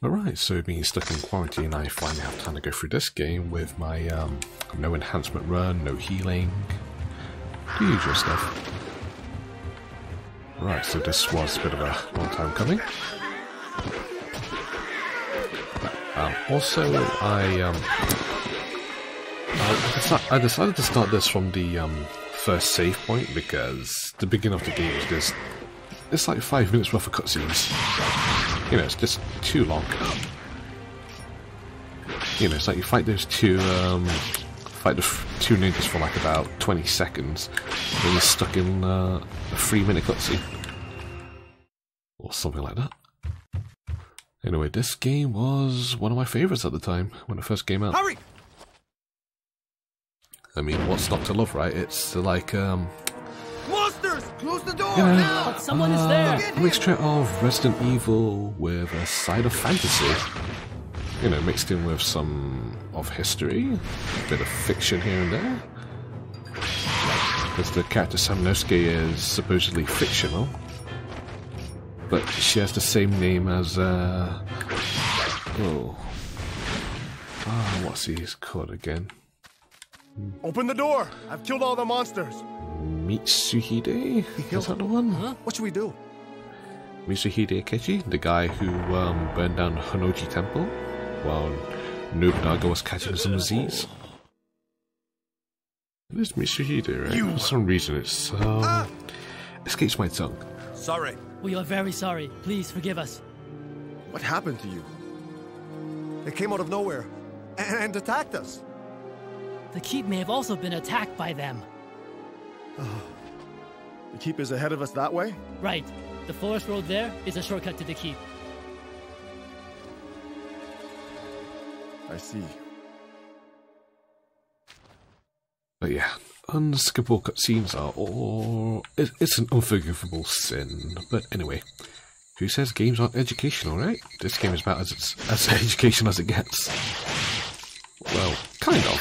Alright, so being stuck in quarantine, I finally have time to go through this game with my no enhancement run, no healing, the usual stuff. Right, so this was a bit of a long time coming. Also, I decided to start this from the first save point because the beginning of the game is just, it's like 5 minutes worth of cutscenes. You know, it's just too long. You know, it's like you fight those two ninjas for like about 20 seconds, and you're stuck in a 3-minute cutscene. Or something like that. Anyway, this game was one of my favourites at the time, when it first came out. Hurry! I mean, what's not to love, right? It's like, Monsters! Close the door you know, now! Someone is there! a mixture of Resident Evil with a side of fantasy. You know, mixed in with some of history, a bit of fiction here and there. Because the character Samnosuke is supposedly fictional. But she has the same name as, what's his called again? Open the door! I've killed all the monsters! Mitsuhide? Is that the one? Huh? What should we do? Mitsuhide Akechi, the guy who burned down Honoji Temple while Nobunaga was catching some disease. It is Mitsuhide, right? For some reason it's escapes my tongue. Sorry. We are very sorry. Please forgive us. What happened to you? They came out of nowhere and attacked us. The keep may have also been attacked by them. The keep is ahead of us that way? Right. The forest road there is a shortcut to the keep. I see. But yeah, unskippable cutscenes are all... It's an unforgivable sin. But anyway, who says games aren't educational, right? This game is about as educational as it gets. Well, kind of.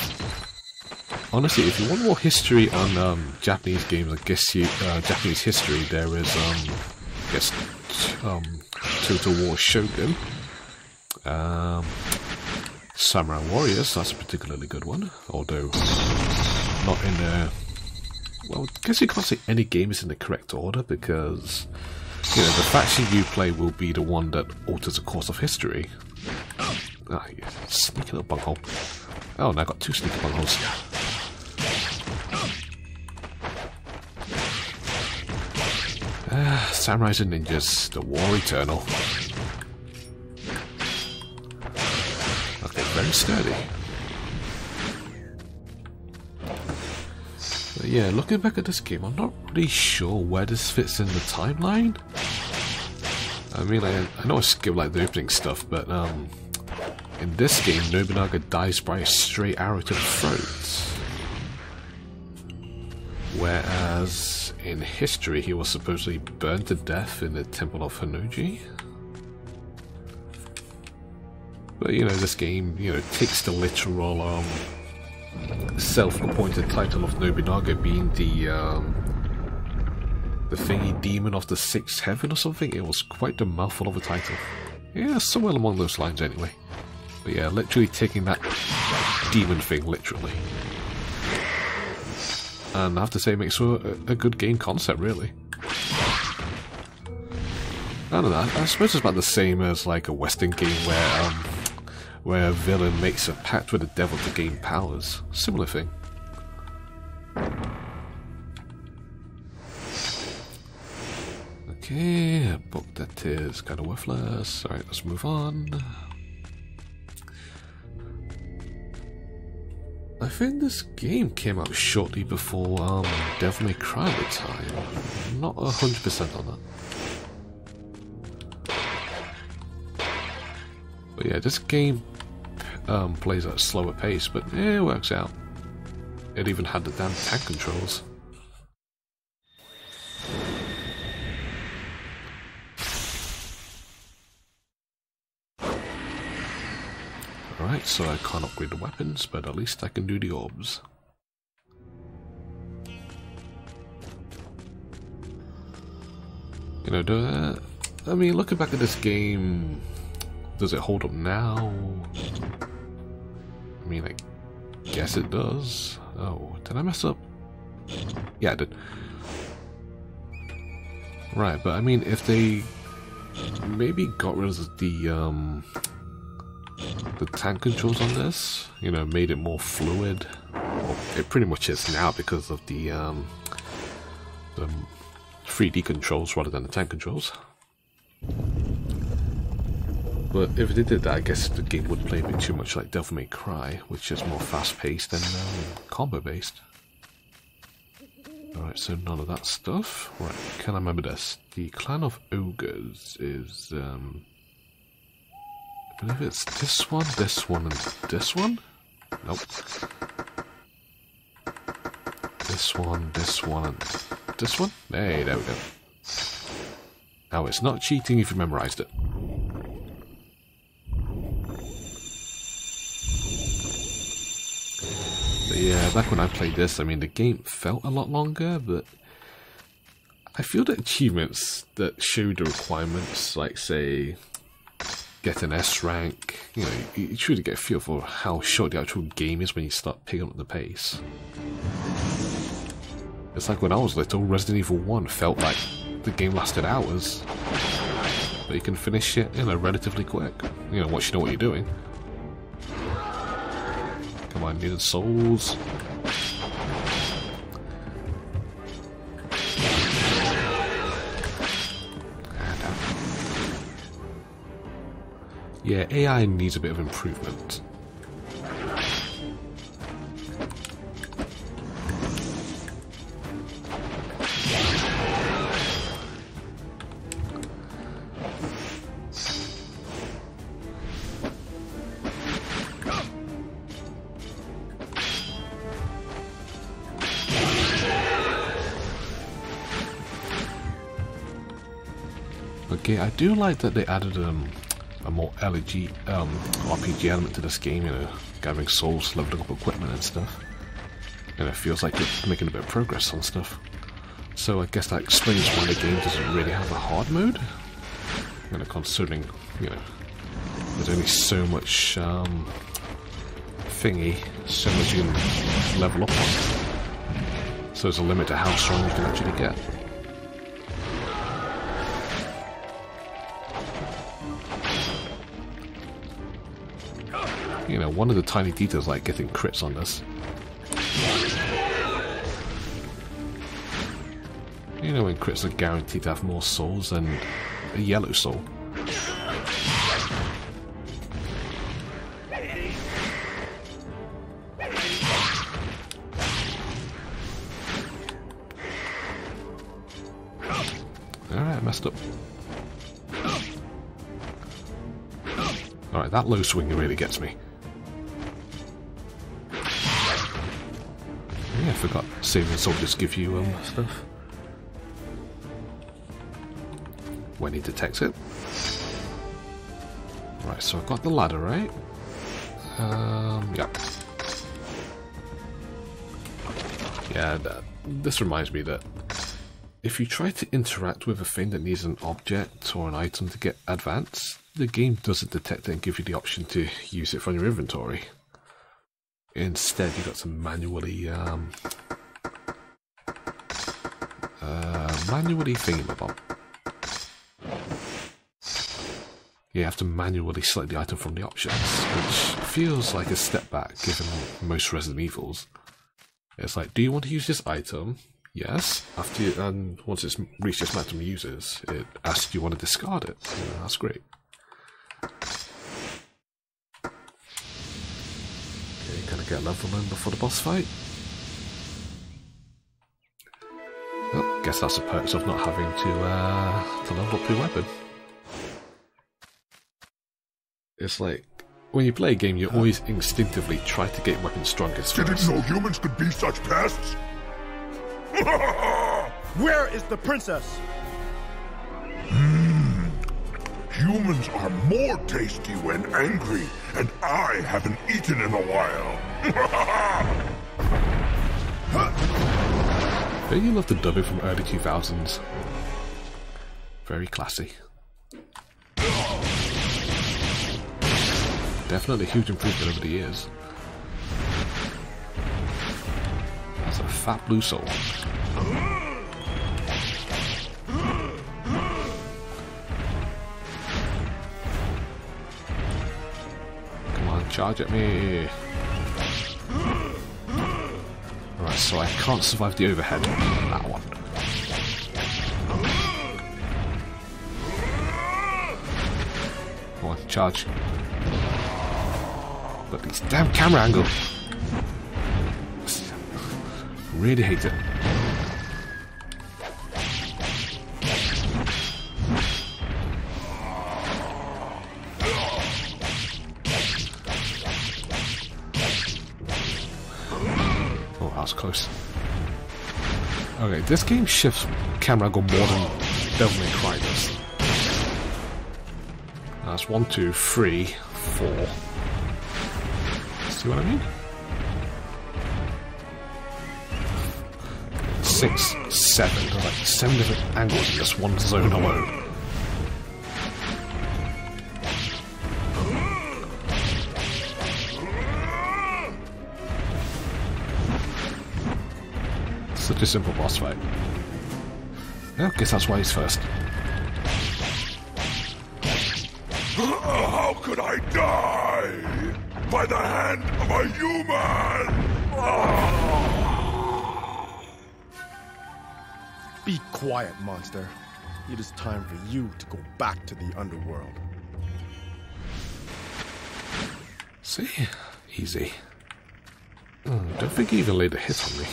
Honestly, if you want more history on Japanese games, I guess Japanese history, there is Total War Shogun, Samurai Warriors. That's a particularly good one, although not in a... Well, I guess you can't say any game is in the correct order because, you know, the faction you play will be the one that alters the course of history. Ah, yeah, sneaky little bunghole. Oh, now I got 2 sneaky bungholes. Samurais and ninjas, the war eternal. Okay, very sturdy. But yeah, looking back at this game, I'm not really sure where this fits in the timeline. I mean, I know I skipped like the opening stuff, but in this game, Nobunaga dies by a straight arrow to the throat. Whereas in history, he was supposedly burned to death in the Temple of Honoji. But you know, this game, you know, takes the literal self-appointed title of Nobunaga being the thingy demon of the 6th heaven or something. It was quite the mouthful of a title. Yeah, somewhere along those lines anyway. But yeah, literally taking that demon thing literally. And I have to say, it makes for a good game concept, really. I don't know, I suppose it's about the same as like a Western game where a villain makes a pact with the devil to gain powers. Similar thing. Okay, a book that is kind of worthless. Alright, let's move on. I think this game came out shortly before Devil May Cry at the time. I'm not 100% on that. But yeah, this game plays at a slower pace, but yeah, it works out. It even had the damn tank controls. Alright, so I can't upgrade the weapons, but at least I can do the orbs. You know, I mean, looking back at this game, does it hold up now? I mean, I guess it does. Oh, did I mess up? Yeah, I did. Right, but I mean, if they maybe got rid of the tank controls on this, you know, made it more fluid. Well, it pretty much is now because of the 3D controls rather than the tank controls. But if they did that, I guess the game would play a bit too much like Devil May Cry, which is more fast-paced and combo-based. Alright, so none of that stuff. Right, can I remember this? The Clan of Ogres is, I believe it's this one, and this one? Nope. This one, and this one? Hey, there we go. Now, it's not cheating if you memorized it. But yeah, back when I played this, I mean, the game felt a lot longer, but I feel the achievements that show the requirements, like, say, get an S rank, you know, you truly get a feel for how short the actual game is when you start picking up the pace. It's like when I was little, Resident Evil 1 felt like the game lasted hours, but you can finish it, you know, relatively quick, you know, once you know what you're doing. Come on, needed souls. Yeah, AI needs a bit of improvement. Okay, I do like that they added a more RPG element to this game, you know, gathering souls, leveling up equipment and stuff. And it feels like it's making a bit of progress on stuff. So I guess that explains why the game doesn't really have a hard mode. You know, considering, you know, there's only so much thingy, so much you can level up on. So there's a limit to how strong you can actually get. You know, one of the tiny details like getting crits on this. You know when crits are guaranteed to have more souls than a yellow soul. Alright, I messed up. Alright, that low swing really gets me. Yeah, I forgot saving soldiers give you stuff when he detects it. Right, so I've got the ladder, right? Yeah. Yeah, this reminds me that if you try to interact with a thing that needs an object or an item to get advanced, the game doesn't detect it and give you the option to use it from your inventory. Instead, you've got to manually thingamabob. You have to manually select the item from the options, which feels like a step back given most Resident Evils. It's like, do you want to use this item? Yes. And once it's reached its maximum uses, it asks if you want to discard it. Yeah, that's great. Okay, gonna get level in before the boss fight. Oh, guess that's the perks of not having to level up your weapon. It's like, when you play a game, you always instinctively try to get weapons strongest first. Didn't know humans could be such pests? Where is the princess? Humans are more tasty when angry, and I haven't eaten in a while. Don't you love the dubbing from early 2000s? Very classy. definitely a huge improvement over the years. That's a fat blue soul. Come on, charge at me. Alright, so I can't survive the overhead on that one. Come on, charge. But these damn camera angles. Really hate it. Oh, that was close. Okay, this game shifts camera angle more than Devil May Cry does. That's 1, 2, 3, 4. See what I mean? 6, 7. There's like 7 different angles in this one zone alone. Such a simple boss fight. I guess that's why he's first. How could I die? By the hand of a human! Be quiet, monster. It is time for you to go back to the underworld. See? Easy. Don't think he even laid a hit on me.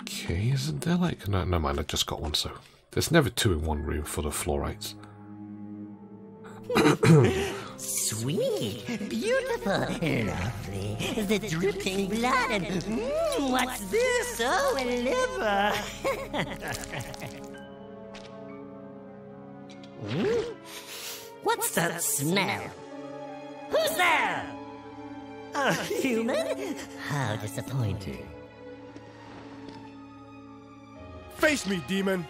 Okay, isn't there like... No, never mind, I just got one, so... There's never 2 in one room for the fluorites. Sweet, beautiful, lovely. The dripping blood and... what's this? Oh, a liver. What's that smell? Who's there? A human? How disappointing. Face me, demon!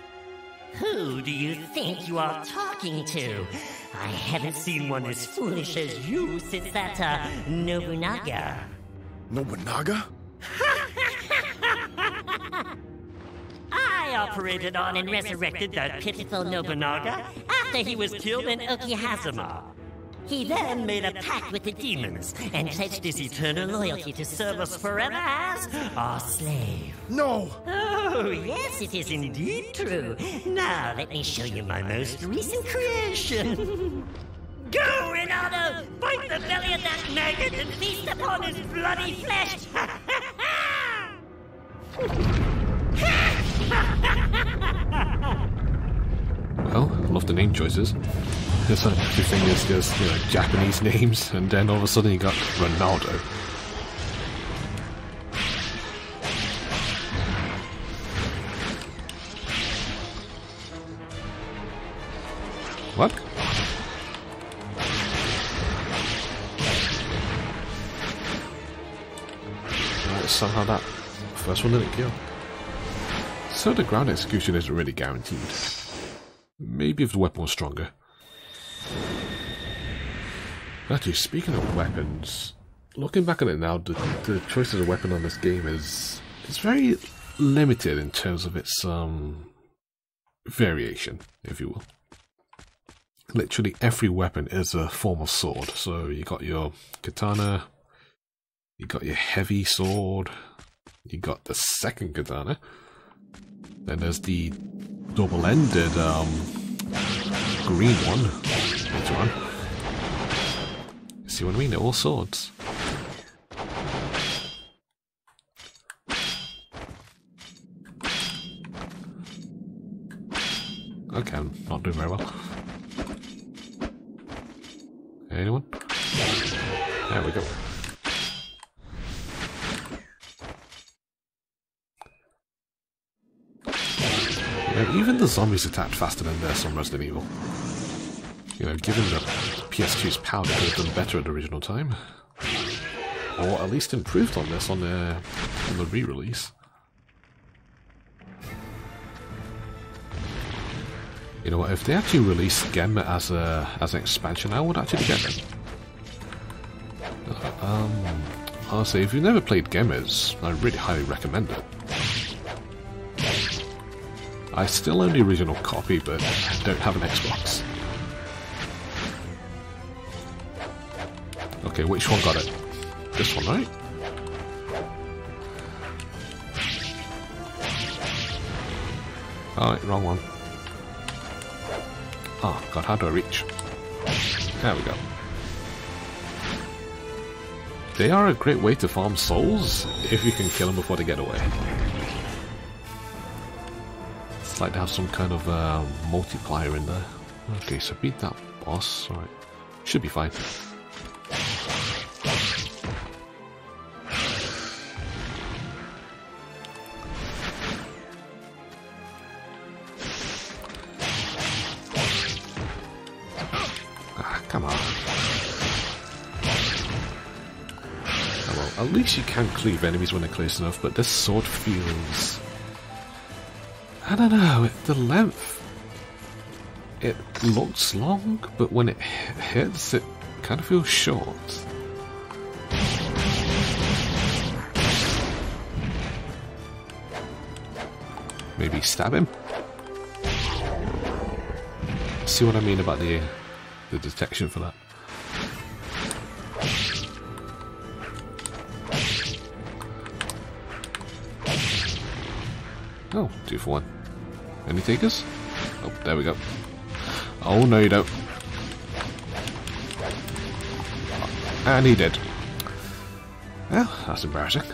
Who do you think you are talking to? I haven't seen one as foolish as you since that, Nobunaga. Nobunaga? I operated on and resurrected that pitiful Nobunaga after he was killed in Okihazuma. He then made a pact with the demons and pledged his eternal loyalty to serve us forever as our slave. No! Oh, yes, it is indeed true. Now, let me show you my most recent creation. Go, Ronaldo! Bite the belly of that maggot and feast upon his bloody flesh! Well, I love the name choices. Because everything is just, you know, Japanese names, and then all of a sudden you got Ronaldo. What? Right, somehow that first one didn't kill. So the ground execution isn't really guaranteed. Maybe if the weapon was stronger. Actually, speaking of weapons, looking back at it now, the choice of the weapon on this game is very limited in terms of its variation, if you will. Literally every weapon is a form of sword. So you got your katana, you got your heavy sword, you got the second katana, then there's the double-ended green one later on. See what I mean? They're all swords. Okay, I'm not doing very well. Anyone? There we go. Yeah, even the zombies attacked faster than this on Resident Evil. You know, given the PS2's power, they could have done better at the original time. or at least improved on this on the re-release. You know what? If they actually released Genma as an expansion, I would actually get them. Honestly, if you've never played Genma, I really highly recommend it. I still own the original copy, but I don't have an Xbox. Okay, which one got it? This one, right? Alright, wrong one. Oh god, how do I reach? There we go. They are a great way to farm souls if you can kill them before they get away. It's like to have some kind of multiplier in there. Okay, so beat that boss. Alright, should be fine. Come on. Oh, well, at least you can cleave enemies when they're close enough, but this sword feels... I don't know, the length... It looks long, but when it hits, it kind of feels short. Maybe stab him? See what I mean about the detection for that. Oh, 2 for 1. Any takers? Oh, there we go. Oh, no you don't. And he did. Well, that's embarrassing.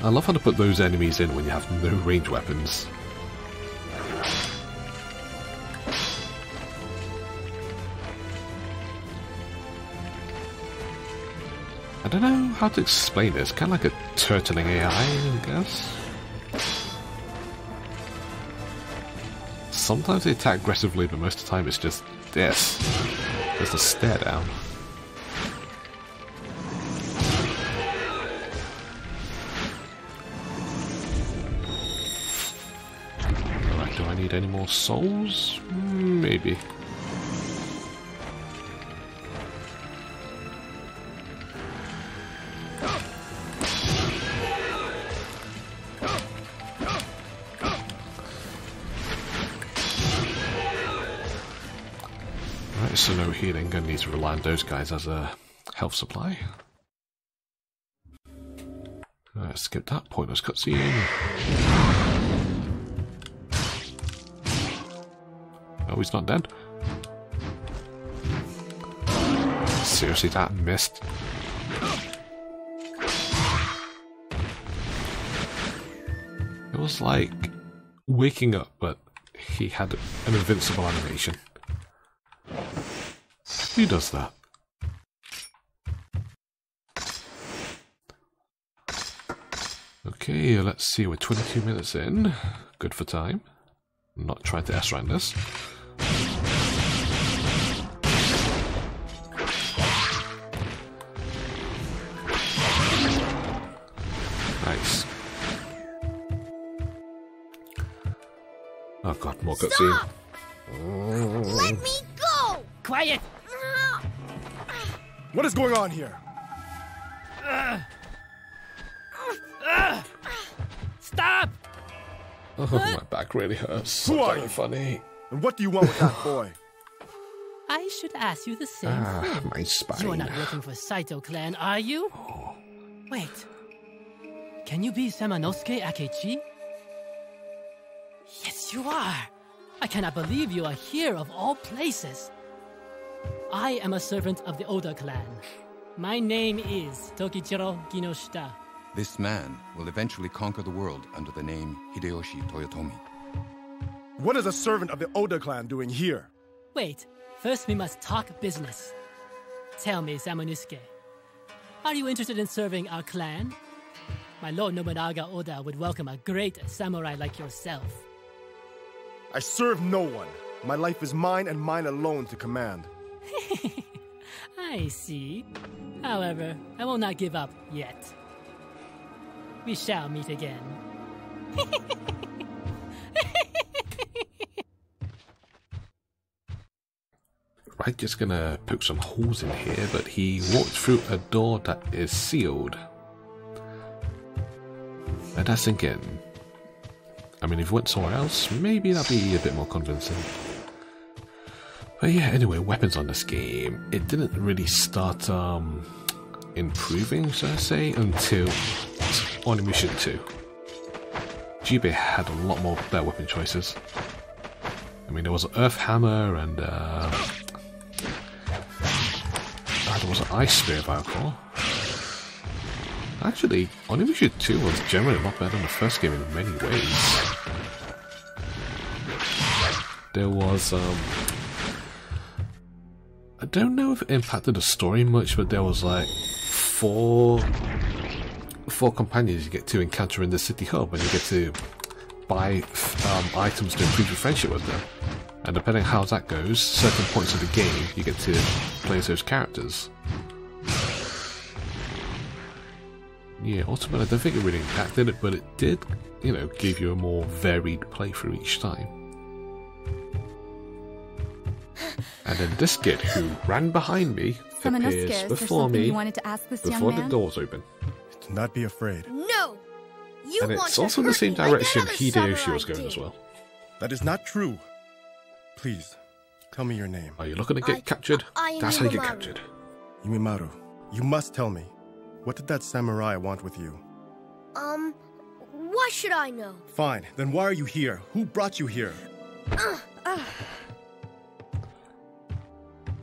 I love how to put those enemies in when you have no range weapons. I don't know how to explain this. Kind of like a turtling AI, I guess. Sometimes they attack aggressively, but most of the time it's just this. Just a stare down. Alright, do I need any more souls? Maybe. So no healing, gonna need to rely on those guys as a health supply. Skip that pointless cutscene. Oh, he's not dead. Seriously, that missed. It was like waking up, but he had an invincible animation. Who does that? Okay, let's see, we're 22 minutes in. Good for time. I'm not trying to S-rank this. Nice. Oh god, more cutscene. Let me go! Quiet! What is going on here? Stop! Oh, my back really hurts. Who are Very you? funny. And what do you want with that boy? I should ask you the same thing. My spine. You are not working for Saito clan, are you? Wait. Can you be Samanosuke Akechi? Yes, you are. I cannot believe you are here of all places. I am a servant of the Oda clan. My name is Tokichiro Kinoshita. This man will eventually conquer the world under the name Hideyoshi Toyotomi. What is a servant of the Oda clan doing here? Wait, first we must talk business. Tell me, Samanosuke, are you interested in serving our clan? My Lord Nobunaga Oda would welcome a great samurai like yourself. I serve no one. My life is mine and mine alone to command. I see. However, I will not give up yet. We shall meet again. Right, just gonna poke some holes in here, but he walked through a door that is sealed. Let that sink in. I mean, if he went somewhere else, maybe that'd be a bit more convincing. But yeah, anyway, weapons on this game. It didn't really start improving, so I say, until Onimusha 2. Jubei had a lot more better weapon choices. I mean, there was an Earth Hammer and there was an Ice Spear, if I recall. Actually, Onimusha 2 was generally a lot better than the first game in many ways. There was, I don't know if it impacted the story much, but there was like four companions you get to encounter in the city hub, and you get to buy items to improve your friendship with them. And depending on how that goes, certain points of the game you get to play as those characters. Yeah, ultimately I don't think it really impacted it, but it did, you know, give you a more varied playthrough each time. And then this kid who ran behind me appears before me before the doors open. Do not be afraid. No! You And want it's to also the hurt same me like direction that other Hideyoshi samurai was going did. as well. That is not true. Please, tell me your name. Are you looking to get captured? I That's how you get Yumimaru. captured. Yumimaru, you must tell me. What did that samurai want with you? Why should I know? Fine, then why are you here? Who brought you here?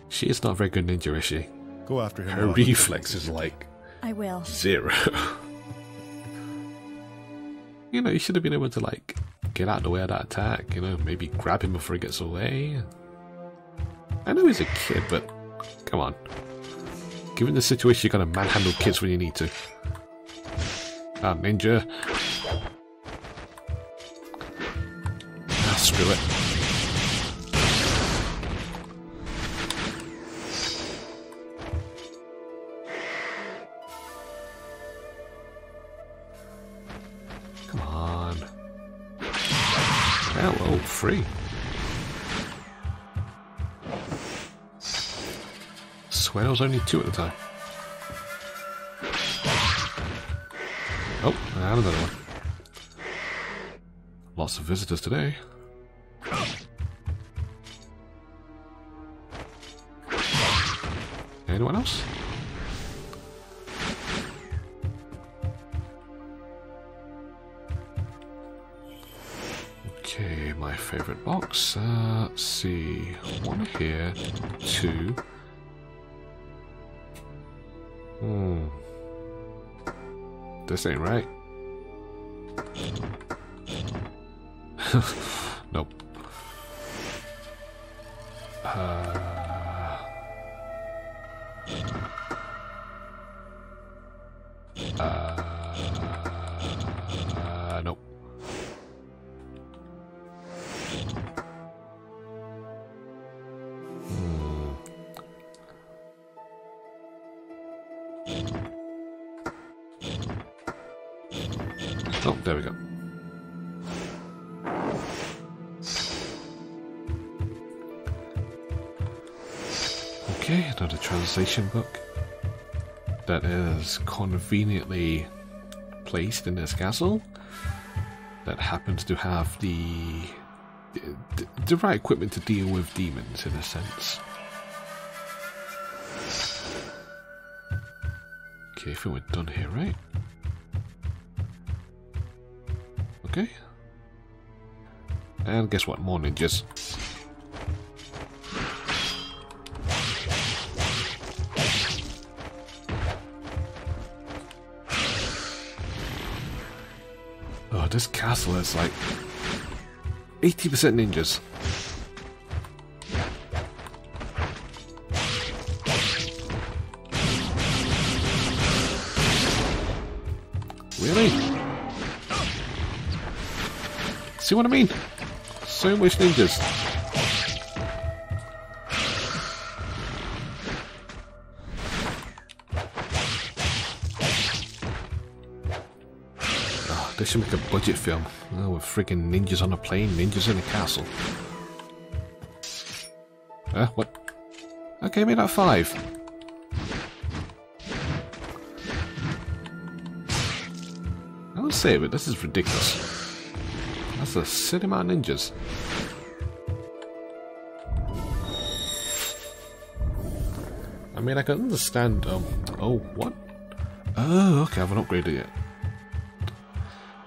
She is not a very good ninja, is she? Go after him. Her reflex is like I will. 0. You know, you should have been able to like get out of the way of that attack, you know, maybe grab him before he gets away. I know he's a kid, but come on. Given the situation, you're gonna manhandle kids when you need to. Ah, ninja. Ah, screw it. Come on. Hello, free. Swear there was only 2 at the time. Oh, I have another one. Lots of visitors today. Anyone else? Okay, my favorite box. Let's see. 1 here, 2. This ain't right. Nope. Nope. Oh, there we go. Okay, another translation book that is conveniently placed in this castle that happens to have the right equipment to deal with demons in a sense. Okay, I think we're done here, right? Okay. And guess what? More ninjas. Oh, this castle is like 80% ninjas. Really? See what I mean? So much ninjas. Oh, they should make a budget film. Oh, with friggin' ninjas on a plane, ninjas in a castle. What? Okay, made that 5. I would say, but this is ridiculous. That's a silly amount of ninjas. I mean, I can understand, oh, what? Oh, okay, I haven't upgraded yet.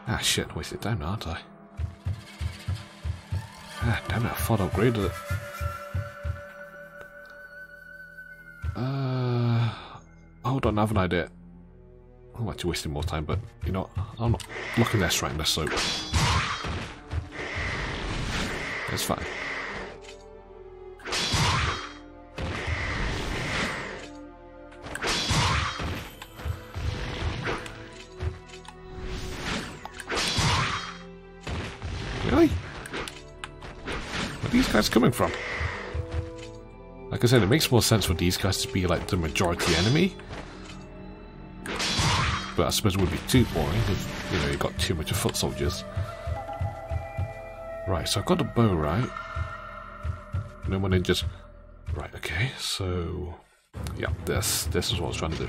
Ah, shit, wasted time now, aren't I? Ah, damn it, I thought I upgraded it. Hold on, I have an idea. I'm actually wasting more time, but, you know, I'm not looking less right in this soap. It's fine. Really? Where are these guys coming from? Like I said, it makes more sense for these guys to be like the majority enemy. But I suppose it would be too boring if, you know, you got too much of foot soldiers. Right, so I've got the bow right. No more ninjas. Right, okay, so yeah, this is what I was trying to do.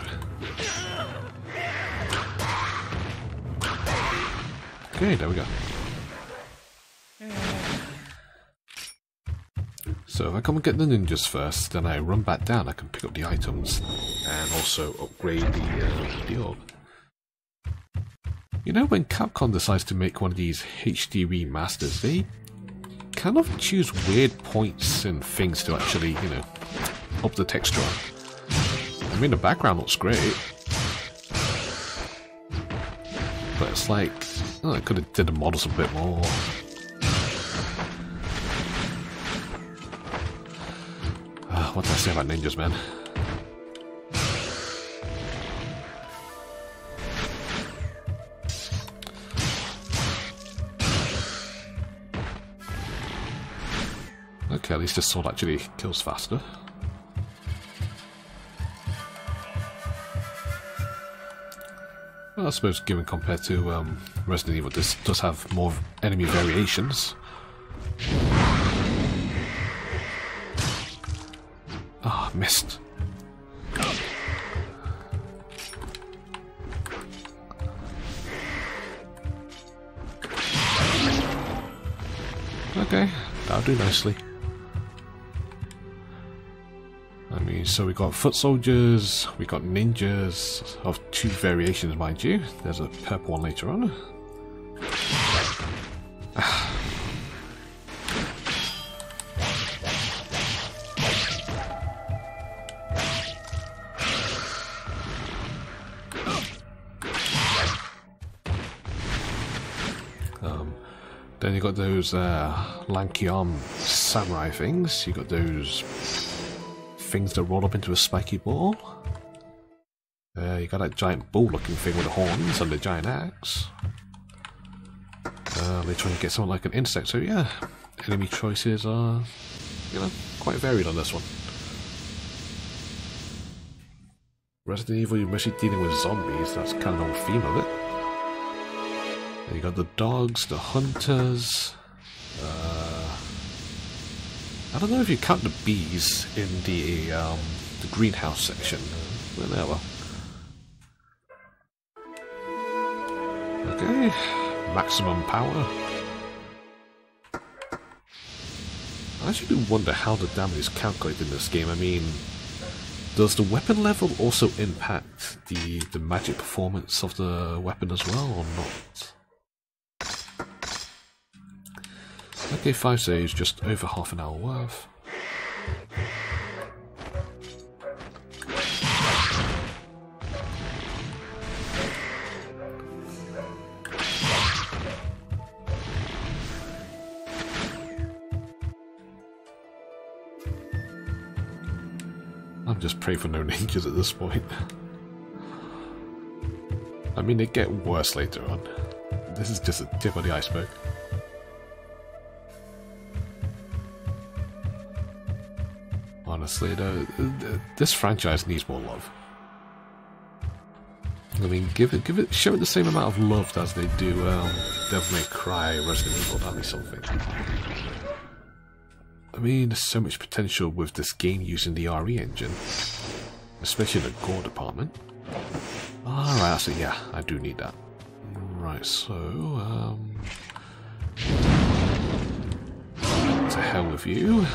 Okay, there we go. So if I come and get the ninjas first, then I run back down, I can pick up the items and also upgrade the orb. You know, when Capcom decides to make one of these HD remasters, they kind of choose weird points and things to actually, you know, up the texture on. I mean, the background looks great, but it's like, oh, I could have did the models a bit more. What did I say about ninjas, man? Okay, at least this sword actually kills faster. Well, I suppose given compared to Resident Evil, this does have more enemy variations. Ah, missed. Okay, that'll do nicely. I mean, so we got foot soldiers, we got ninjas of 2 variations, mind you. There's a purple one later on. Then you got those lanky arm samurai things. You got those things that roll up into a spiky ball. You got that giant bull-looking thing with the horns and the giant axe. They're trying to get something like an insect. So yeah, enemy choices are, you know, quite varied on this one. Resident Evil, you're mostly dealing with zombies. That's kind of the whole theme of it. You got the dogs, the hunters. I don't know if you count the bees in the greenhouse section. Whatever. Okay, maximum power. I actually do wonder how the damage is calculated in this game. I mean, does the weapon level also impact the magic performance of the weapon as well, or not? Okay, 5 saves, just over half an hour worth. I'm just praying for no ninjas at this point. I mean, they get worse later on. This is just a tip of the iceberg. honestly, though, this franchise needs more love. I mean, show it the same amount of love as they do Devil May Cry, Resident Evil. That'd be something. I mean, there's so much potential with this game using the RE engine, especially the gore department. Alright, so yeah, I do need that. Right, so, to hell with you.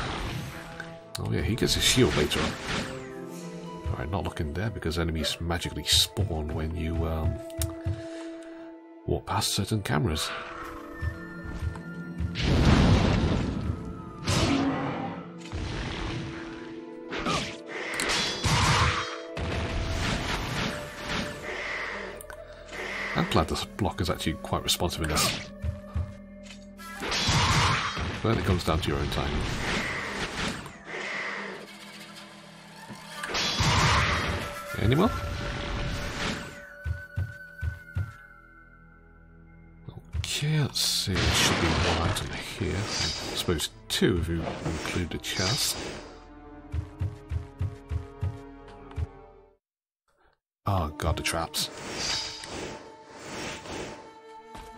Oh yeah, he gets a shield later on. Alright, not looking there because enemies magically spawn when you walk past certain cameras. I'm glad this block is actually quite responsive in this. But it comes down to your own time. Any more? Okay, let's see. There should be one item here. I suppose two if you include the chest. Oh god, the traps.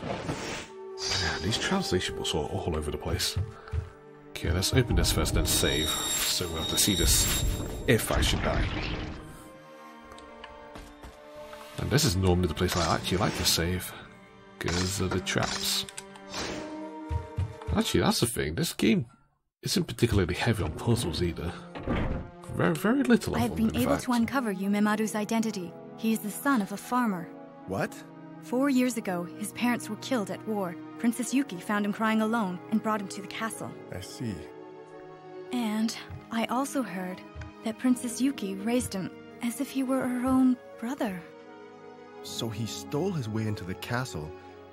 Yeah, these translation books are all over the place. Okay, let's open this first, then save. So we'll have to see this if I should die. And this is normally the place I actually like to save, because of the traps. Actually, that's the thing, this game isn't particularly heavy on puzzles either. Very little of them, I've been able to uncover Yumemaru's identity. He is the son of a farmer. What? 4 years ago, his parents were killed at war. Princess Yuki found him crying alone and brought him to the castle. I see. And I also heard that Princess Yuki raised him as if he were her own brother. So he stole his way into the castle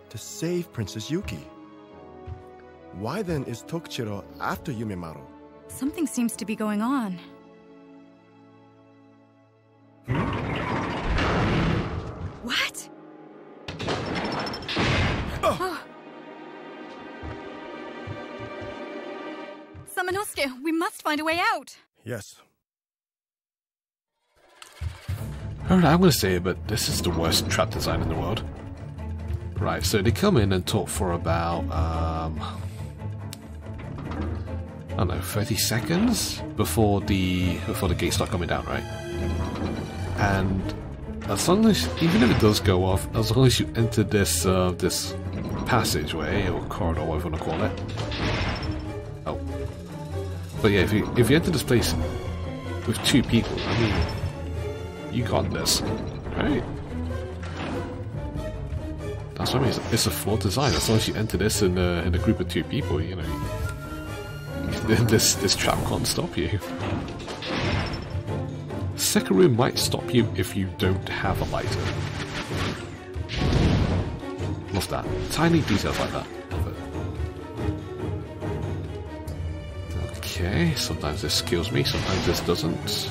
to save Princess Yuki. Why then is Tokichiro after Yumemaru? Something seems to be going on. What? Oh. Samanosuke, we must find a way out. Yes. Alright, I'm gonna say it, but this is the worst trap design in the world. Right, so they come in and talk for about, I don't know, 30 seconds before the gates start coming down, right? And as long as, even if it does go off, as long as you enter this this passageway or corridor, whatever you want to call it. Oh, but yeah, if you enter this place with two people, I mean, you got this, right? That's what I mean. It's a flawed design. As long as you enter this in a group of two people, you know, this trap can't stop you. Second room might stop you if you don't have a lighter. What's that? Tiny details like that. But... okay, sometimes this kills me, sometimes this doesn't. This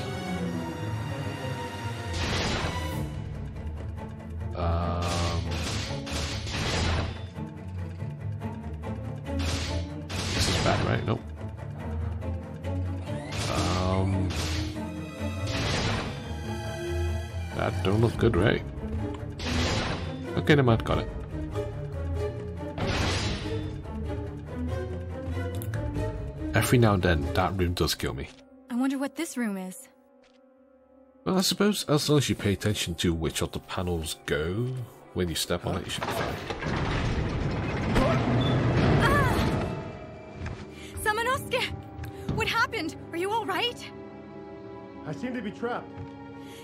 is bad, right? Nope. That don't look good, right? Okay, never mind, got it. Every now and then, that room does kill me. I wonder what this room is. Well, I suppose as long as you pay attention to which of the panels go when you step on it, you should be fine. Ah! Samanosuke! What happened? Are you alright? I seem to be trapped.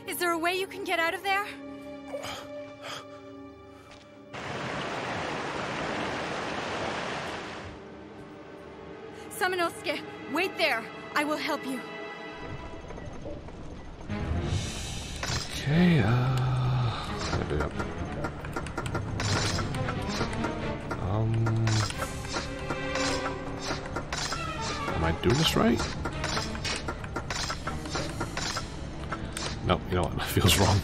Is there a way you can get out of there? Samanosuke, wait there. I will help you. Okay, am I doing this right? No, you know what, that feels wrong.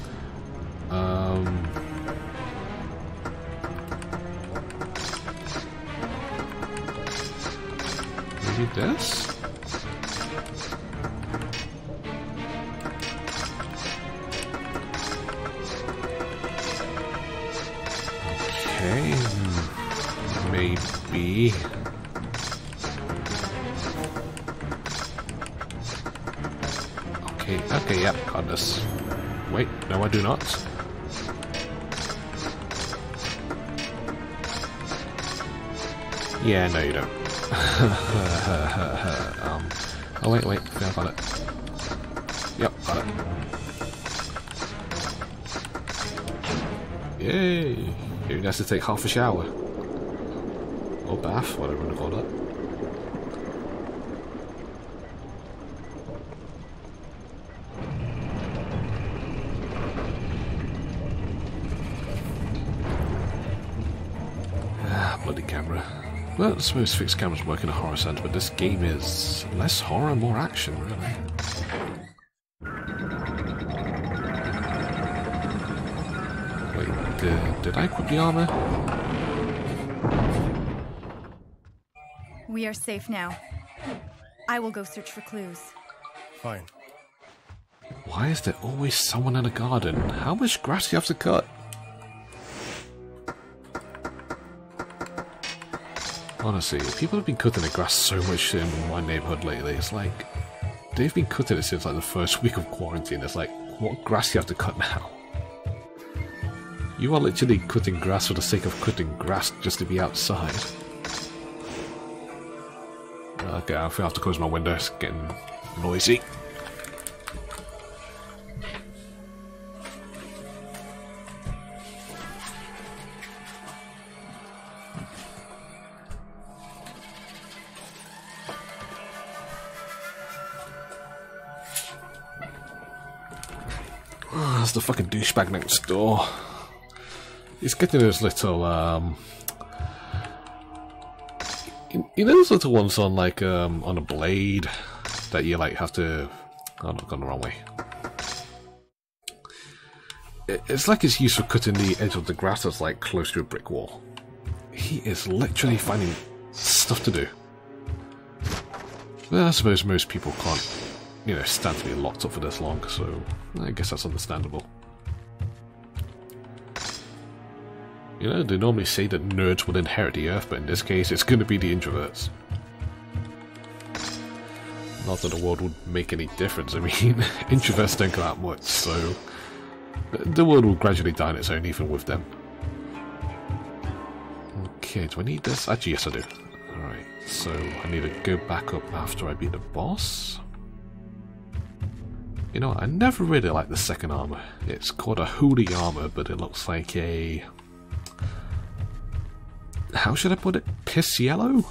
Maybe this? maybe... Okay, yep, got this. Wait, no I do not. Yeah, no you don't. Oh wait, yeah, got it. Yep, got it. Yay! He has to take half a shower. Or bath, whatever you want to call it. Bloody camera. Well, I suppose fixed cameras work in a horror sense, but this game is less horror, more action, really. Wait, did I equip the armor? We are safe now. I will go search for clues. Fine. Why is there always someone in a garden? How much grass do you have to cut? Honestly, people have been cutting the grass so much in my neighborhood lately. It's like, they've been cutting it since like the first week of quarantine. It's like, what grass do you have to cut now? You are literally cutting grass for the sake of cutting grass just to be outside. Okay, I have to close my window. It's getting noisy. Oh, that's the fucking douchebag next door. He's getting those little, you know those little ones on, like, on a blade that you, like, have to... Oh, I've gone the wrong way. It's like it's used for cutting the edge of the grass that's, like, close to a brick wall. He is literally finding stuff to do. Well, I suppose most people can't, you know, stand to be locked up for this long, so I guess that's understandable. You know, they normally say that nerds will inherit the earth, but in this case, it's going to be the introverts. Not that the world would make any difference. I mean, introverts don't go out much, so the world will gradually die on its own, even with them. Okay, do I need this? Actually, yes I do. Alright, so I need to go back up after I beat the boss. You know, I never really liked the second armor. It's called a hoodie armor, but it looks like a... How should I put it? Piss yellow?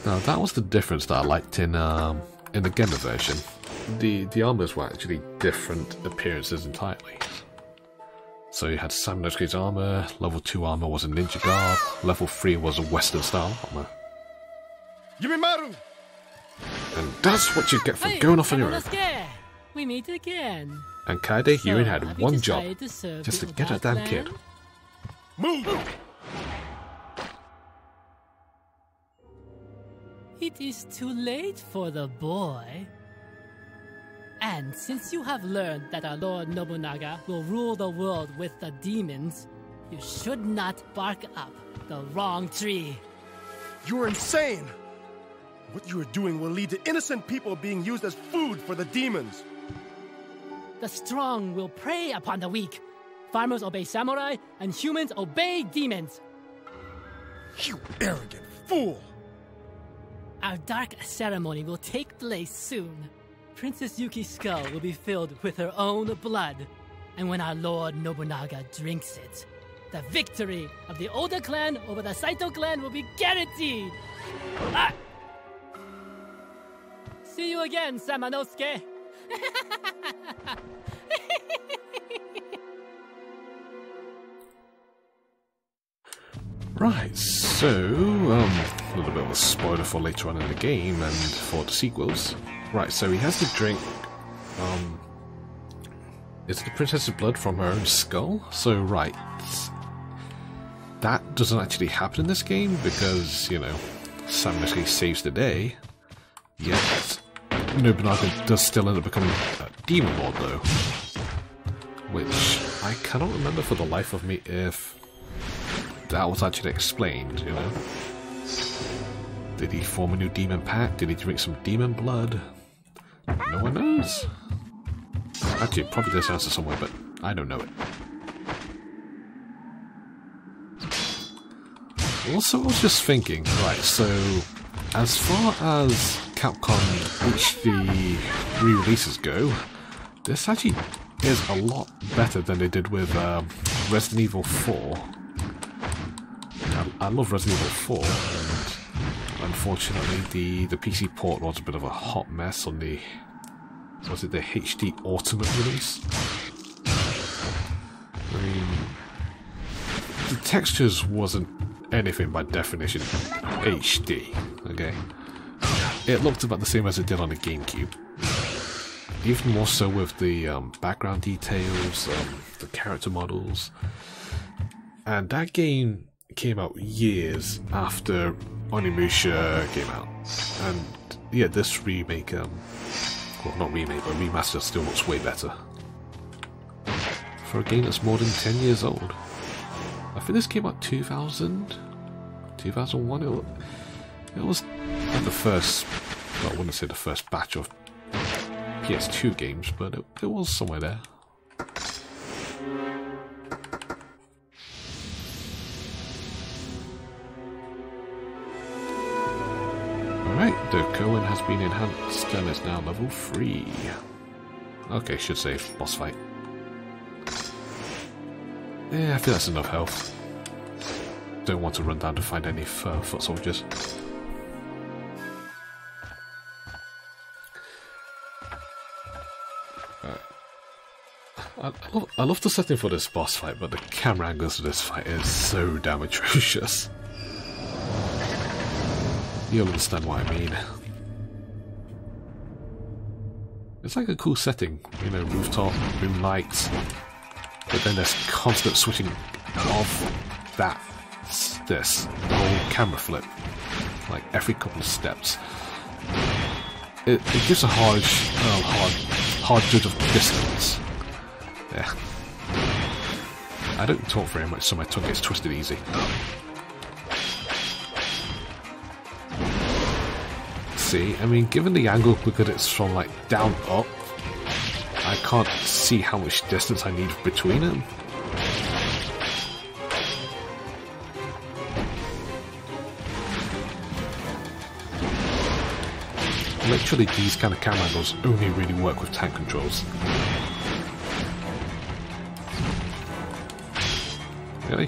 Now that was the difference that I liked in the Gamer version. The armors were actually different appearances entirely. So you had Saminosuke's armor, level 2 armor was a ninja garb, level 3 was a western style armor. Yumimaru! And that's what you get for going off on your own. We meet again. And Kaede, you only had one job, to just to get a damn kid. Move! It is too late for the boy. And since you have learned that our Lord Nobunaga will rule the world with the demons, you should not bark up the wrong tree. You are insane! What you are doing will lead to innocent people being used as food for the demons. The strong will prey upon the weak. Farmers obey samurai, and humans obey demons. You arrogant fool! Our dark ceremony will take place soon. Princess Yuki's skull will be filled with her own blood. And when our Lord Nobunaga drinks it, the victory of the Oda clan over the Saito clan will be guaranteed! Ah! See you again, Samanosuke! Right, so, a little bit of a spoiler for later on in the game and for the sequels. Right, so he has to drink, is the princess's blood from her own skull? So, right, that doesn't actually happen in this game because, you know, Samanosuke saves the day, yet Nobunaga does still end up becoming a demon lord though. Which, I cannot remember for the life of me if that was actually explained, you know. Did he form a new demon pack? Did he drink some demon blood? No one knows. Actually, probably there's an answer somewhere, but I don't know it. Also, I was just thinking, right, so as far as Capcom HD re-releases go, this actually is a lot better than they did with Resident Evil 4. I love Resident Evil 4, and unfortunately the PC port was a bit of a hot mess on the, was it the HD Ultimate release? I mean, the textures wasn't anything by definition HD, okay? It looked about the same as it did on the GameCube. Even more so with the background details, the character models. And that game came out years after Onimusha came out. And yeah, this remake, well, not remake, but remaster still looks way better. For a game that's more than 10 years old. I think this came out 2000? 2001? It was like the first, well, I wouldn't say the first batch of PS2 games, but it was somewhere there. Alright, the Cohen has been enhanced and is now level 3. Okay, should save boss fight. Yeah, I think that's enough health. Don't want to run down to find any foot soldiers. I love the setting for this boss fight, but the camera angles of this fight is so damn atrocious. You'll understand what I mean. It's like a cool setting, you know, rooftop, room lights, but then there's constant switching of that, this, the whole camera flip, like every couple of steps. It gives a hard judge of distance. Yeah. I don't talk very much, so my tongue gets twisted easy. See, I mean, given the angle, because it's from like down up, I can't see how much distance I need between them. Literally, these kind of camera angles only really work with tank controls. Really?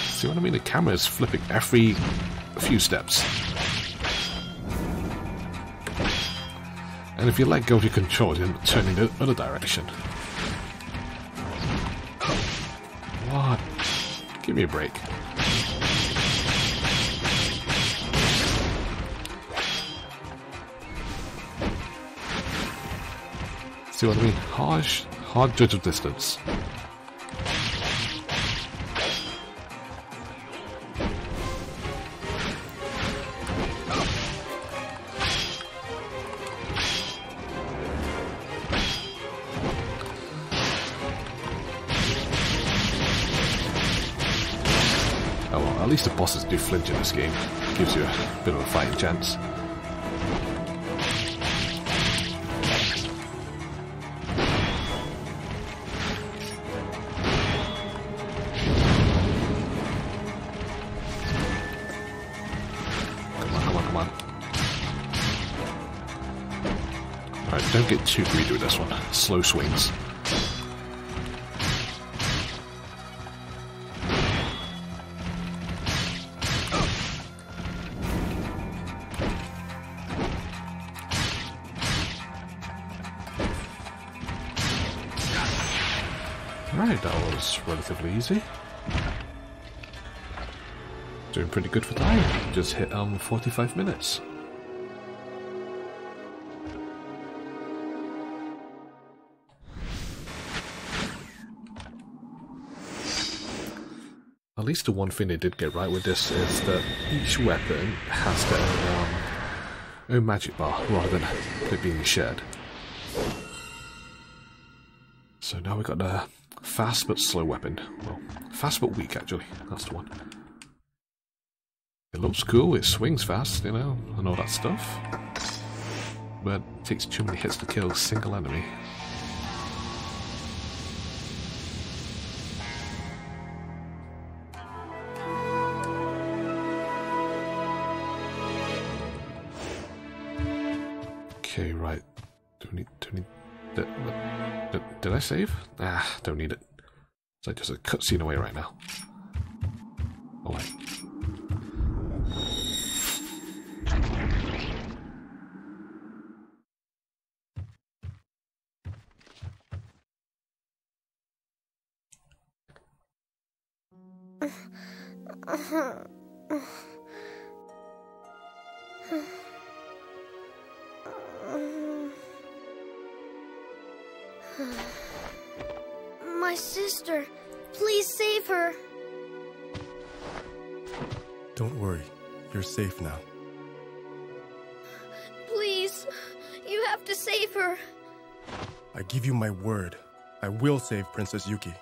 See what I mean? The camera is flipping every few steps. And if you let go of your controls, you'll turn in the other direction. What? Give me a break. See what I mean? Hard judge of distance. Oh well, at least the bosses do flinch in this game. Gives you a bit of a fighting chance. Come on. Alright, don't get too greedy with this one. Slow swings. Alright, that was relatively easy. Doing pretty good for time. Just hit 45 minutes. At least the one thing they did get right with this is that each weapon has their own magic bar rather than it being shared. So now we've got the fast but slow weapon. Well, fast but weak actually, that's the one. It looks cool, it swings fast, you know, and all that stuff. But it takes too many hits to kill a single enemy. Okay, right. Do we need did I save? Ah, don't need it. It's like just a cutscene away right now. Oh wait. My sister, please save her. Don't worry, you're safe now. Please, you have to save her. I give you my word. I will save Princess Yuki.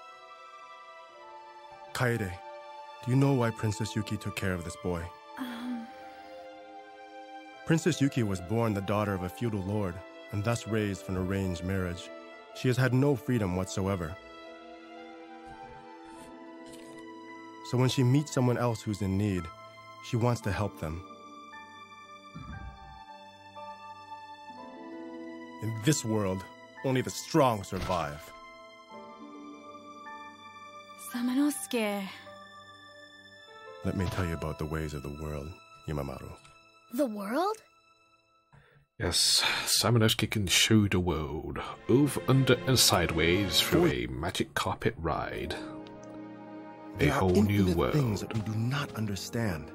Kaede, do you know why Princess Yuki took care of this boy? Princess Yuki was born the daughter of a feudal lord, and thus raised from an arranged marriage. She has had no freedom whatsoever. So when she meets someone else who's in need, she wants to help them. In this world, only the strong survive. Samanosuke. Let me tell you about the ways of the world, Yamamaru. The world? Yes, Samanosuke can show the world, over, under, and sideways through a magic carpet ride. A whole new world. Things that we do not understand.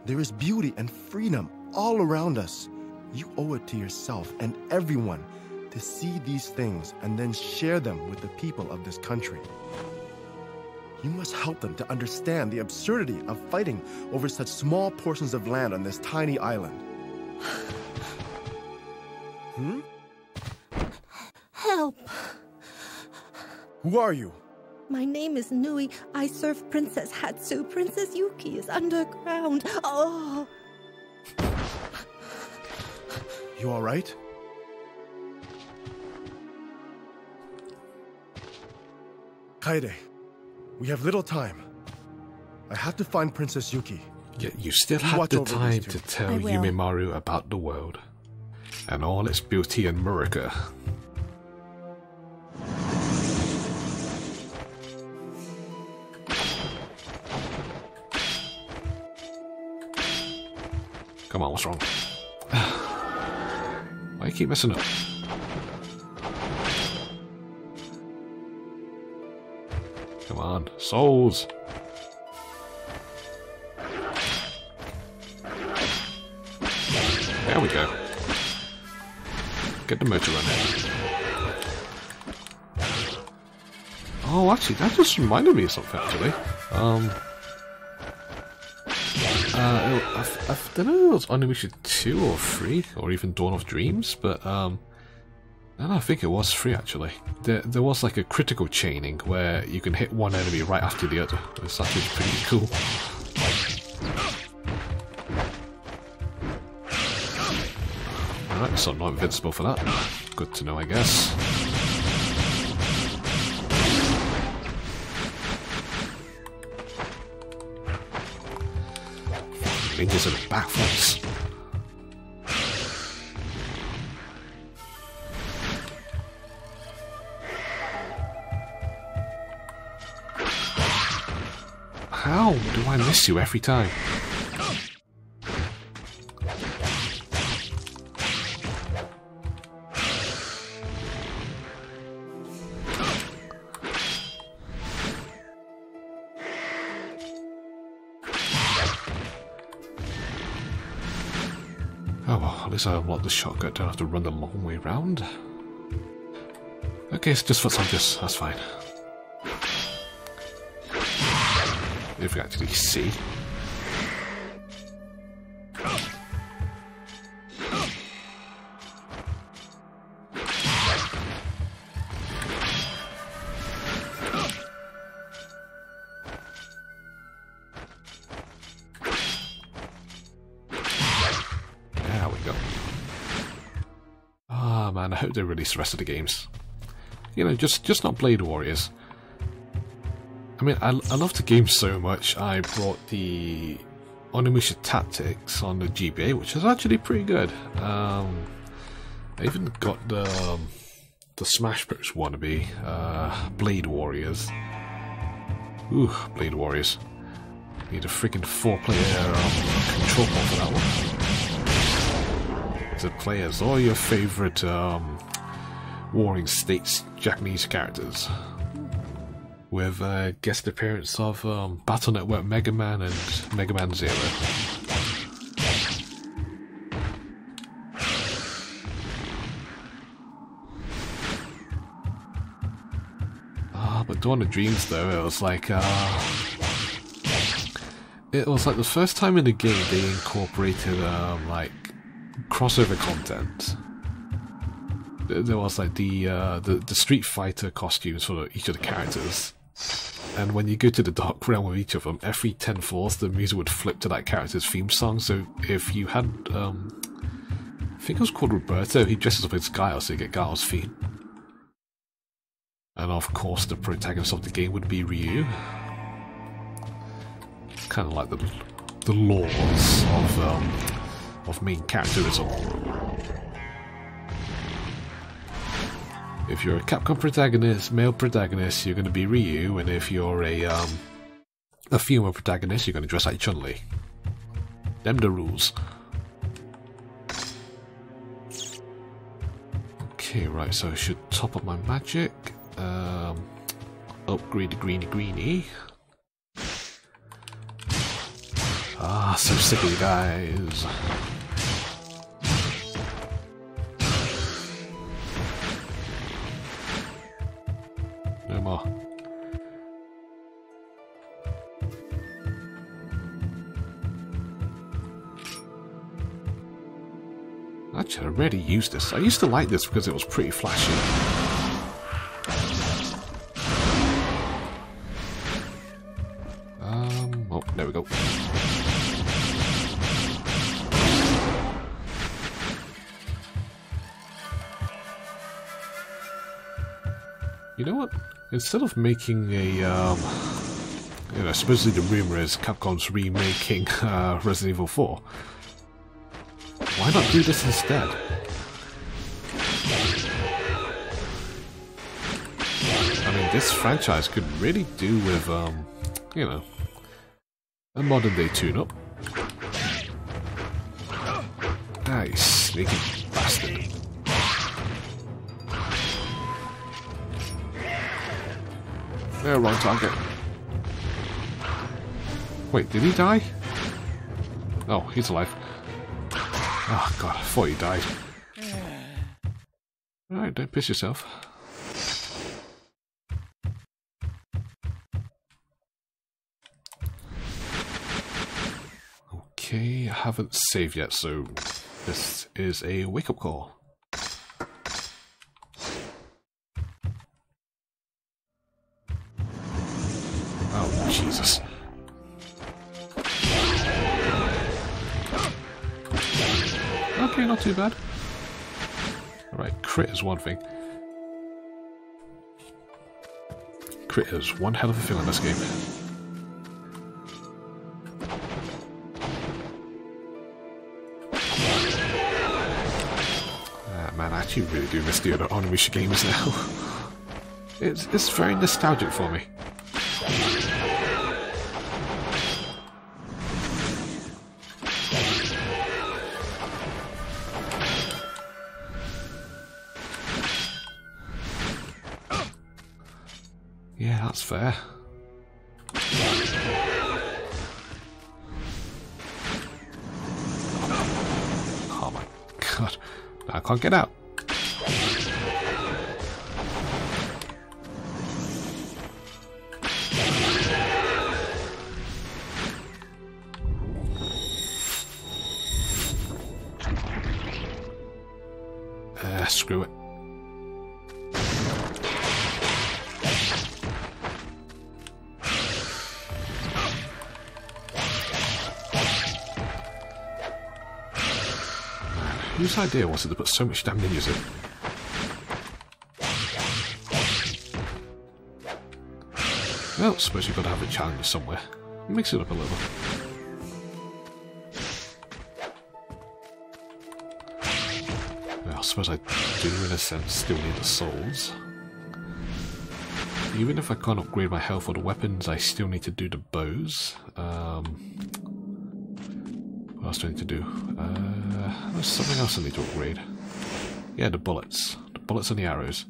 There is beauty and freedom all around us. You owe it to yourself and everyone to see these things and then share them with the people of this country. You must help them to understand the absurdity of fighting over such small portions of land on this tiny island. Help! Who are you? My name is Nui. I serve Princess Hatsu. Princess Yuki is underground. Oh! You all right? Kaede, we have little time. I have to find Princess Yuki. Yet you still have the time to tell Yumemaru about the world and all its beauty and miracle. Come on, what's wrong? Why do you keep messing up? Come on, souls! There we go. Get the motor running. Oh, actually, that just reminded me of something, actually. I don't know if it was Onimusha 2 or 3, or even Dawn of Dreams, but I think it was 3 actually. There was like a critical chaining where you can hit one enemy right after the other. It's actually pretty cool. Alright, so I'm not invincible for that. Good to know, I guess. Ninjas and backflips. How do I miss you every time? Oh well, at least I unlocked the shortcut, don't have to run the long way round. Okay, so just foot soldiers, that's fine. if you actually see. There we go. Ah, man, I hope they release the rest of the games. You know, just not Blade Warriors. I mean, I love the game so much, I brought the Onimusha Tactics on the GBA, which is actually pretty good. I even got the Smash Bros. Wannabe, Blade Warriors. Ooh, Blade Warriors. Need a freaking 4-player control port for that one. To play as all your favourite Warring States Japanese characters. With a guest appearance of Battle Network Mega Man and Mega Man Zero. But Dawn of Dreams though, it was like the first time in the game they incorporated like crossover content. There was like the Street Fighter costumes for each of the characters. And when you go to the Dark Realm with each of them, every 10 floors the music would flip to that character's theme song. So if you had, I think it was called Roberto, he dresses up as Guile, so you get Guile's theme. And of course the protagonist of the game would be Ryu. Kind of like the laws of main characterism. If you're a Capcom protagonist, male protagonist, you're going to be Ryu, and if you're a female protagonist, you're going to dress like Chun-Li. Them the rules. Okay, right, so I should top up my magic. Upgrade the greeny. Ah, so sick of you guys. No more. Actually, I already used this. I used to like this because it was pretty flashy. Oh, there we go. You know what? Instead of making a, you know, supposedly the rumor is Capcom's remaking Resident Evil 4. Why not do this instead? I mean, this franchise could really do with, you know, a modern day tune-up. Ah, you sneaky bastard. No, wrong target. Wait, did he die? Oh, he's alive. Oh god, I thought he died. Alright, don't piss yourself. Okay, I haven't saved yet, so this is a wake-up call. Oh, Jesus. Okay, not too bad. Alright, crit is one thing. Crit is one hell of a thing in this game. Ah, man, I actually really do miss the other Onimusha games now. It's very nostalgic for me. Yeah, that's fair. Oh my god. I can't get out. Nah, screw it. Man, whose idea was it to put so much damn ninjas in? Well, suppose you've got to have a challenge somewhere. Mix it up a little. Well, I suppose I do, in a sense, still need the souls. Even if I can't upgrade my health or the weapons, I still need to do the bows. What else do I need to do? There's something else I need to upgrade. Yeah, the bullets. The bullets and the arrows.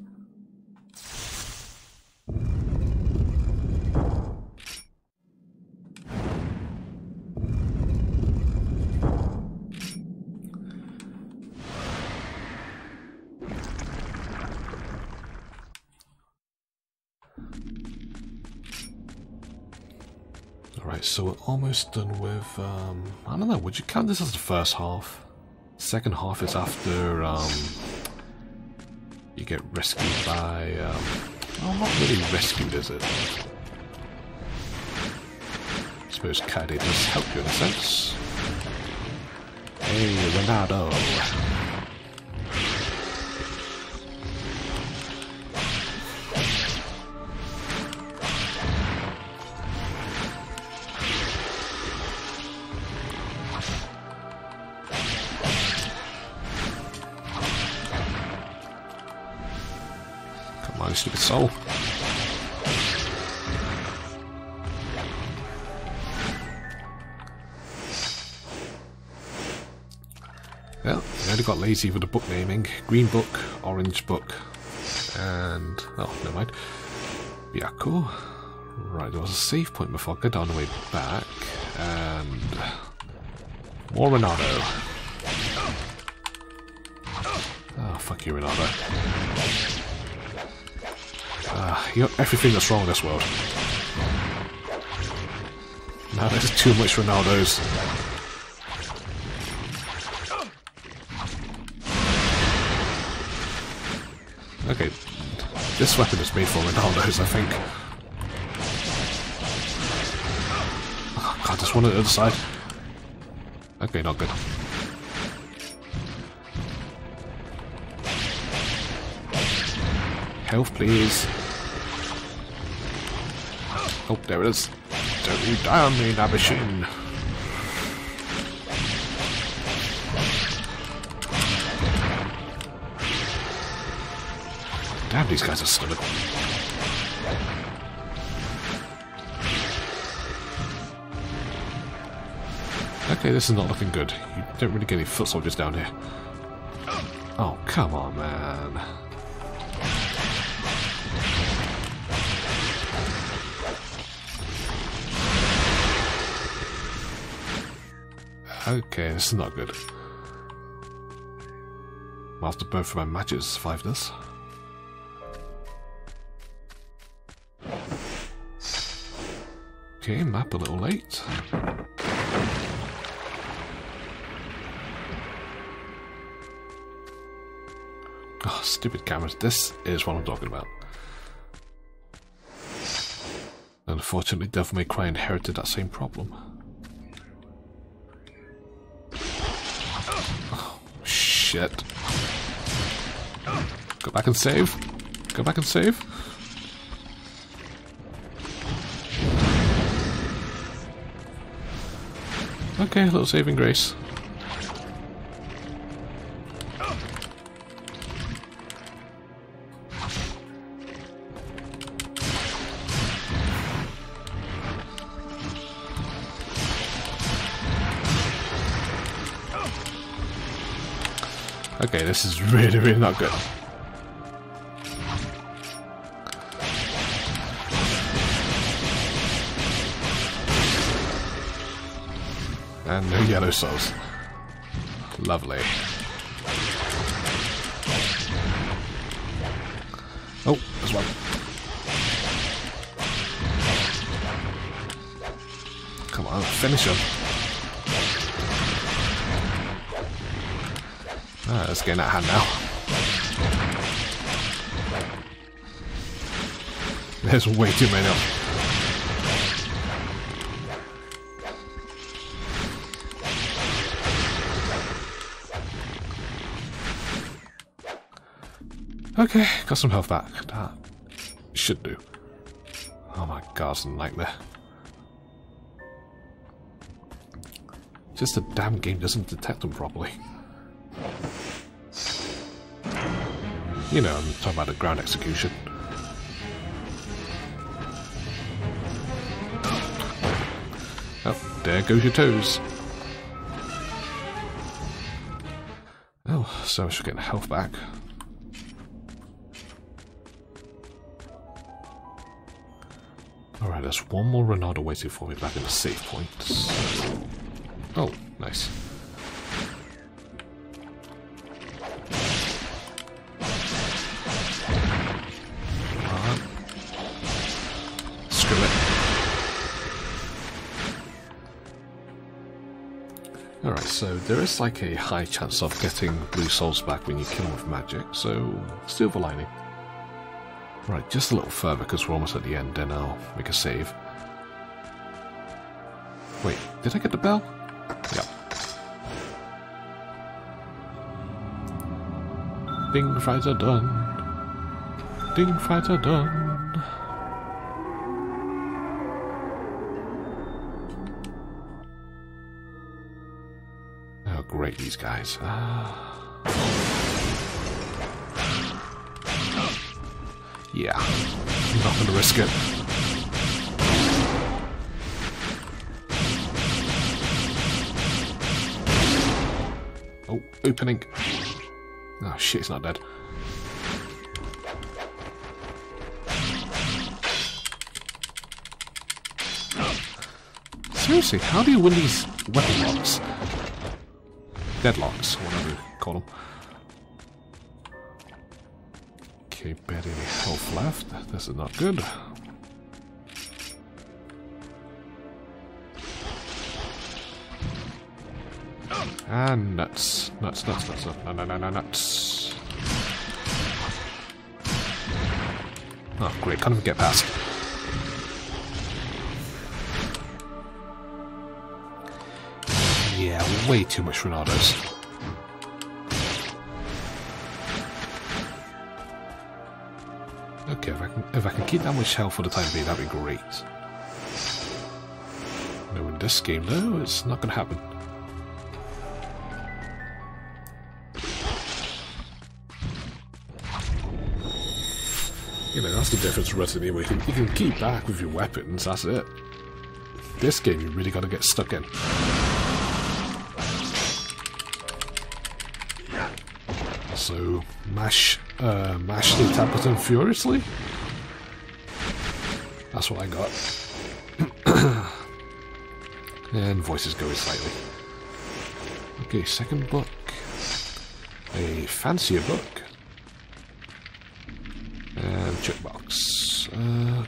Alright, so we're almost done with, I don't know, would you count this as the first half? Second half is after, you get rescued by, well, not really rescued, is it? I suppose Kaede does help you in a sense. Hey, Ronaldo! Stupid soul. Well, I already got lazy with the book naming. Green book, orange book, and oh, never mind. Byaku. Right, there was a save point before I go down the way back, and more Ronaldo. Oh, fuck you, Ronaldo. You're everything that's wrong in this world. Now there's too much Ronaldos. Okay, this weapon is made for Ronaldos, I think. Oh god, there's one on the other side. Okay, not good. Health, please. Oh, there it is. Don't you die on me, that machine. Damn, these guys are stubborn. Okay, this is not looking good. You don't really get any foot soldiers down here. Oh, come on, man. Okay, this is not good. After both of my matches survived this. Okay, map a little late. Oh, stupid cameras. This is what I'm talking about. Unfortunately, Devil May Cry inherited that same problem. Shit. Go back and save. Go back and save. Okay, a little saving grace. Okay, this is really, really not good. And no yellow souls. Lovely. Oh, there's one. Come on, finish him. Ah, let's get that hand now. There's way too many of them. Okay, got some health back. That should do. Oh my god, it's a nightmare. Just the damn game doesn't detect them properly. You know, I'm talking about the ground execution. Oh, there goes your toes. Oh, so much for getting health back. Alright, there's one more Ronaldo waiting for me back in the save point. Oh, nice. Screw it. Alright, so there is like a high chance of getting blue souls back when you kill them with magic, so silver lining. Right, just a little further because we're almost at the end, then I'll make a save. Wait, did I get the bell? Yeah. Ding, fights are done. Ding, fights are done. Oh, great, these guys. Yeah, I'm not going to risk it. Oh, opening. Oh shit, it's not dead. Seriously, how do you win these weapon locks? Deadlocks, whatever you call them. Okay, barely any health left. This is not good. And nuts. Nuts. Nuts. Oh, great. Can't even get past. Yeah, way too much Ronaldos. Okay, if I can keep that much health for the time being, that'd be great. No, in this game, though, it's not going to happen. You know, that's the difference from Resident Evil. You can keep back with your weapons, that's it. This game, you really got to get stuck in. So, mash the attack button furiously. That's what I got. And voices going slightly. Okay, second book. A fancier book. And checkbox.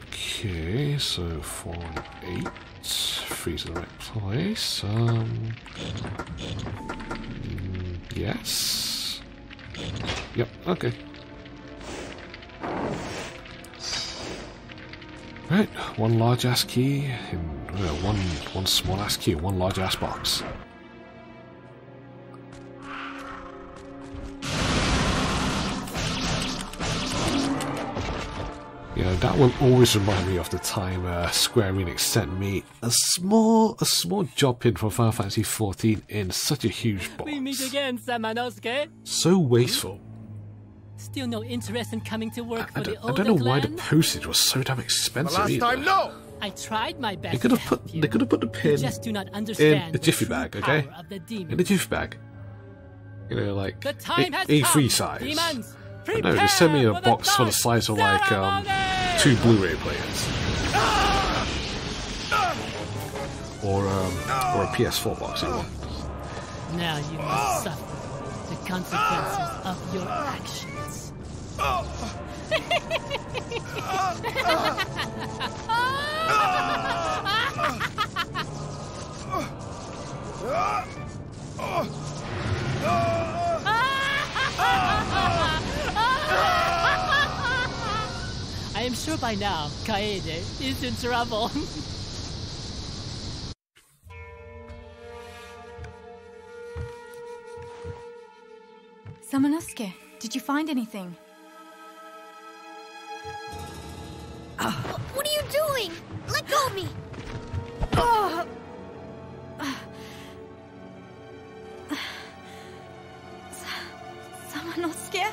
Okay, so 4 and 8. 3's in the right place. Yes. Yep, okay. Right, one large ass key in one small ass key in one large ass box. You know, that will always remind me of the time Square Enix sent me a small job pin for Final Fantasy XIV in such a huge box. We meet again, Samanosuke. So wasteful. Still no interest in coming to work for the I older don't know why the clan? postage was so damn expensive. Last time, no. I tried my best. They could have put the pin just do not understand in a jiffy bag, okay? In a jiffy bag. You know, like A3 size. Demons. No, just send me a box for the size of like 2 Blu-ray players, or a PS4 box. Even. Now you must suffer the consequences of your actions. I am sure sure by now Kaede is in trouble. Samanosuke, did you find anything? What are you doing? Let go of me! Samanosuke?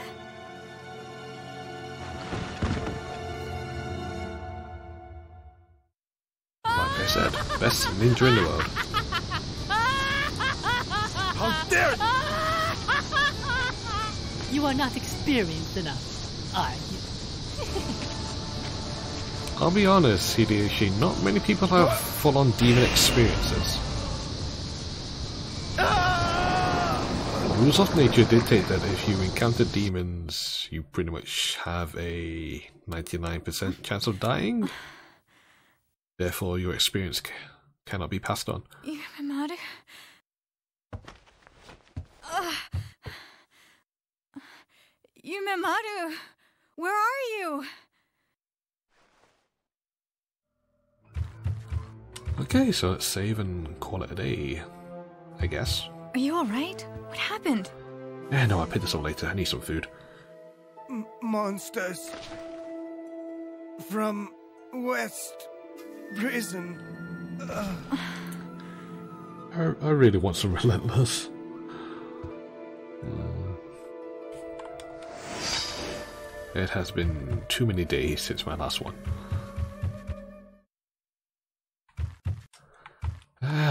Like I said, best ninja in the world. How dare you! You are not experienced enough, are you? I'll be honest, Hideyoshi, not many people have full-on demon experiences. Rules of nature dictate that if you encounter demons, you pretty much have a 99% chance of dying. Therefore, your experience cannot be passed on. Yumemaru? Yumemaru, where are you? Okay, so let's save and call it a day, I guess. Are you alright? What happened? Eh, no, I'll pick this up later. I need some food. Monsters from West Prison. I really want some Relentless. It has been too many days since my last one.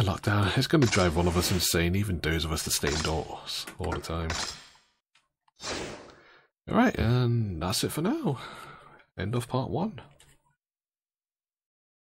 Lockdown. It's going to drive all of us insane, even those of us that stay indoors all the time. Alright, and that's it for now. End of part 1.